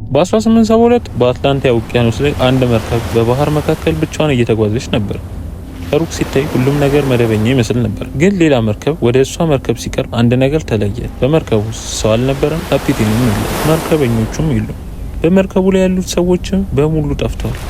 በ1872 በአትላንቲክ ውቅያኖስ ላይ አንድ መርከብ በባህር መካከል ብቻዋን እየተጓዘች ነበር። ከሩቅ ሲታይ ሁሉም ነገር መደበኛ ይመስል ነበር። ግን ሌላ መርከብ ወደ እሷ መርከብ ሲቀርብ አንድ ነገር ተለየ። በመርከቡ ውስጥ ሰው አልነበረም፣ ካፒቴኑም የለም፣ መርከበኞቹም የሉም። በመርከቡ ላይ ያሉት ሰዎችም በሙሉ ጠፍተዋል።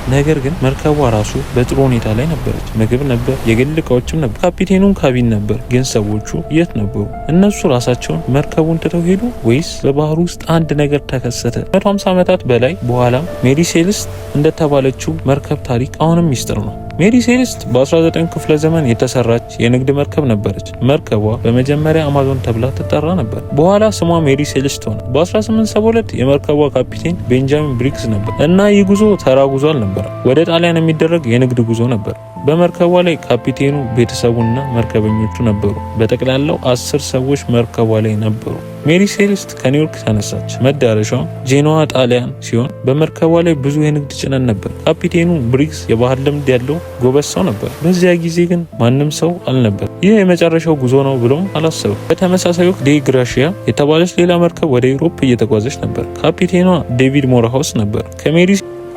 ነገር ግን መርከቧ ራሱ በጥሩ ሁኔታ ላይ ነበረች። ምግብ ነበር፣ የግል እቃዎችም ነበር፣ ካፒቴኑም ካቢን ነበር። ግን ሰዎቹ የት ነበሩ? እነሱ ራሳቸውን መርከቡን ትተው ሄዱ ወይስ በባህሩ ውስጥ አንድ ነገር ተከሰተ? 150 ዓመታት በላይ በኋላም ሜሪ ሴልስት እንደተባለችው መርከብ ታሪክ አሁንም ሚስጥር ነው። ሜሪ ሴልስት በ19 ክፍለ ዘመን የተሰራች የንግድ መርከብ ነበረች። መርከቧ በመጀመሪያ አማዞን ተብላ ትጠራ ነበር። በኋላ ስሟ ሜሪ ሴልስት ሆነ። በ1872 የመርከቧ ካፒቴን ቤንጃሚን ብሪግስ ነበር እና ይህ ጉዞ ተራ ጉዞ አልነበረም። ወደ ጣሊያን የሚደረግ የንግድ ጉዞ ነበር። በመርከቧ ላይ ካፒቴኑ፣ ቤተሰቡና መርከበኞቹ ነበሩ። በጠቅላላው 10 ሰዎች መርከቧ ላይ ነበሩ። ሜሪ ሴልስት ከኒውዮርክ ተነሳች። መዳረሻው ጄኖዋ ጣሊያን ሲሆን በመርከቧ ላይ ብዙ የንግድ ጭነት ነበር። ካፒቴኑ ብሪግስ የባህር ልምድ ያለው ጎበዝ ሰው ነበር። በዚያ ጊዜ ግን ማንም ሰው አልነበር። ይህ የመጨረሻው ጉዞ ነው ብሎም አላሰበም። በተመሳሳይ ወቅት ዴ ግራሺያ የተባለች ሌላ መርከብ ወደ ዩሮፕ እየተጓዘች ነበር። ካፒቴኗ ዴቪድ ሞራሃውስ ነበር።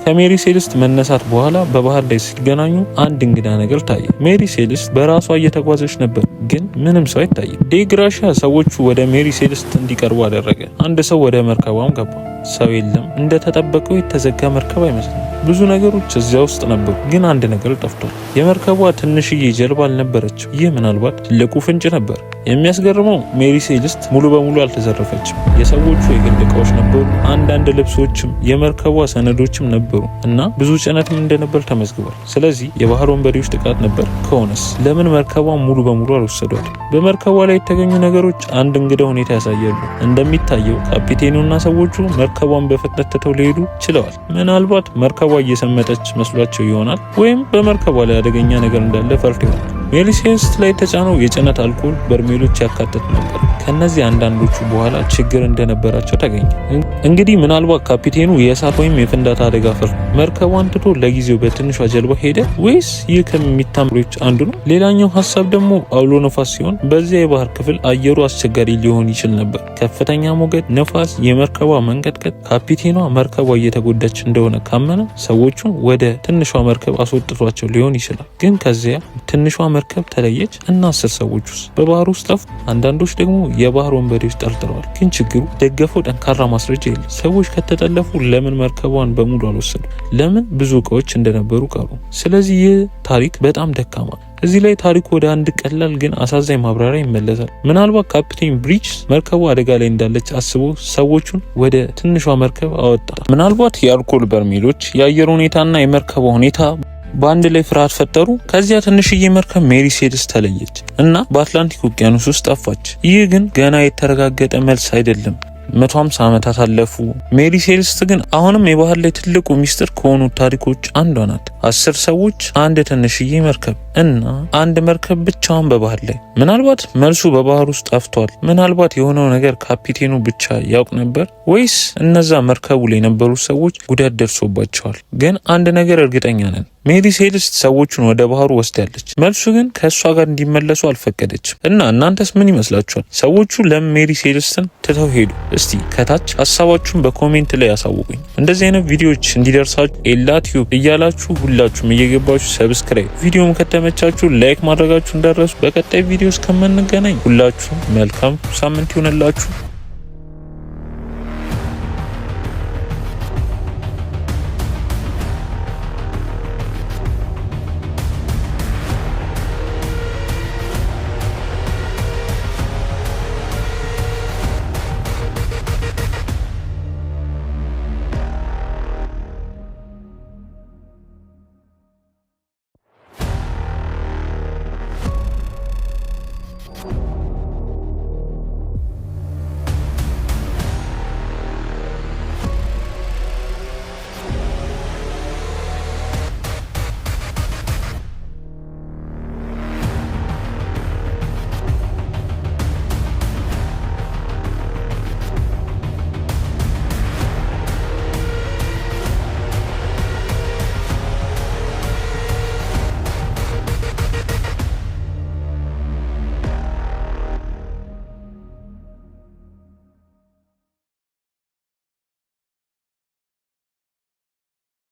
ከሜሪ ሴልስት መነሳት በኋላ በባህር ላይ ሲገናኙ አንድ እንግዳ ነገር ታየ። ሜሪ ሴልስት በራሷ እየተጓዘች ነበር፣ ግን ምንም ሰው አይታይም። ዴ ግራሺያ ሰዎቹ ወደ ሜሪ ሴልስት እንዲቀርቡ አደረገ። አንድ ሰው ወደ መርከቧም ገባ። ሰው የለም። እንደተጠበቀው የተዘጋ መርከብ አይመስልም። ብዙ ነገሮች እዚያ ውስጥ ነበሩ፣ ግን አንድ ነገር ጠፍቷል። የመርከቧ ትንሽዬ ጀልባ አልነበረችም። ይህ ምናልባት ትልቁ ፍንጭ ነበር። የሚያስገርመው ሜሪ ሴልስት ሙሉ በሙሉ አልተዘረፈችም። የሰዎቹ የግል እቃዎች ነበሩ፣ አንዳንድ ልብሶችም፣ የመርከቧ ሰነዶችም ነበሩ እና ብዙ ጭነትም እንደነበር ተመዝግቧል። ስለዚህ የባህር ወንበዴዎች ጥቃት ነበር ከሆነስ ለምን መርከቧን ሙሉ በሙሉ አልወሰዷት? በመርከቧ ላይ የተገኙ ነገሮች አንድ እንግዳ ሁኔታ ያሳያሉ። እንደሚታየው ካፒቴኑና ሰዎቹ መርከቧን በፍጥነት ትተው ሊሄዱ ችለዋል። ምናልባት መርከቧ እየሰመጠች መስሏቸው ይሆናል፣ ወይም በመርከቧ ላይ አደገኛ ነገር እንዳለ ፈርቶ ይሆናል። ሜሪ ሴልስት ላይ የተጫነው የጭነት አልኮል በርሜሎች ያካተት ነበር። ከነዚህ አንዳንዶቹ በኋላ ችግር እንደነበራቸው ተገኘ። እንግዲህ ምናልባት ካፒቴኑ የእሳት ወይም የፍንዳታ አደጋ ፈርቶ መርከቧን ትቶ ለጊዜው በትንሿ ጀልባ ሄደ፣ ወይስ ይህ ከሚታምሮች አንዱ ነው? ሌላኛው ሀሳብ ደግሞ አውሎ ነፋስ ሲሆን በዚያ የባህር ክፍል አየሩ አስቸጋሪ ሊሆን ይችል ነበር። ከፍተኛ ሞገድ፣ ነፋስ፣ የመርከቧ መንቀጥቀጥ። ካፒቴኗ መርከቧ እየተጎዳች እንደሆነ ካመነ ሰዎቹን ወደ ትንሿ መርከብ አስወጥቷቸው ሊሆን ይችላል። ግን ከዚያ ትንሿ መርከብ ተለየች እና 10 ሰዎች ውስጥ በባህር ውስጥ ጠፉ። አንዳንዶች ደግሞ የባህር ወንበዴዎች ጠርጥረዋል። ግን ችግሩ ደገፈው ጠንካራ ማስረጃ የለም። ሰዎች ከተጠለፉ ለምን መርከቧን በሙሉ አልወሰዱ? ለምን ብዙ እቃዎች እንደነበሩ ቀሩ? ስለዚህ ይህ ታሪክ በጣም ደካማ። እዚህ ላይ ታሪኩ ወደ አንድ ቀላል ግን አሳዛኝ ማብራሪያ ይመለሳል። ምናልባት ካፒቴን ብሪግስ መርከቡ አደጋ ላይ እንዳለች አስቦ ሰዎቹን ወደ ትንሿ መርከብ አወጣ። ምናልባት የአልኮል በርሜሎች፣ የአየር ሁኔታና የመርከቧ ሁኔታ በአንድ ላይ ፍርሃት ፈጠሩ። ከዚያ ትንሽዬ መርከብ ሜሪ ሴልስት ተለየች እና በአትላንቲክ ውቅያኖስ ውስጥ ጠፋች። ይህ ግን ገና የተረጋገጠ መልስ አይደለም። 150 ዓመታት አለፉ። ሜሪ ሴልስት ግን አሁንም የባህር ላይ ትልቁ ሚስጥር ከሆኑ ታሪኮች አንዷ ናት። 10 ሰዎች፣ አንድ ትንሽዬ መርከብ እና አንድ መርከብ ብቻውን በባህር ላይ። ምናልባት መልሱ በባህር ውስጥ ጠፍቷል። ምናልባት የሆነው ነገር ካፒቴኑ ብቻ ያውቅ ነበር፣ ወይስ እነዛ መርከቡ ላይ የነበሩ ሰዎች ጉዳት ደርሶባቸዋል? ግን አንድ ነገር እርግጠኛ ነን፣ ሜሪ ሴልስት ሰዎቹን ወደ ባህሩ ወስዳለች። መልሱ ግን ከእሷ ጋር እንዲመለሱ አልፈቀደችም። እና እናንተስ ምን ይመስላችኋል? ሰዎቹ ለምን ሜሪ ሴልስትን ትተው ሄዱ? እስቲ ከታች ሀሳባችሁን በኮሜንት ላይ ያሳውቁኝ። እንደዚህ አይነት ቪዲዮዎች እንዲደርሳችሁ ኤላቲዩብ እያላችሁ ሁላችሁም እየገባችሁ ሰብስክራይብ፣ ቪዲዮም ከተመቻችሁ ላይክ ማድረጋችሁ እንዳትረሱ። በቀጣይ ቪዲዮ እስከምንገናኝ ሁላችሁም መልካም ሳምንት ይሆንላችሁ።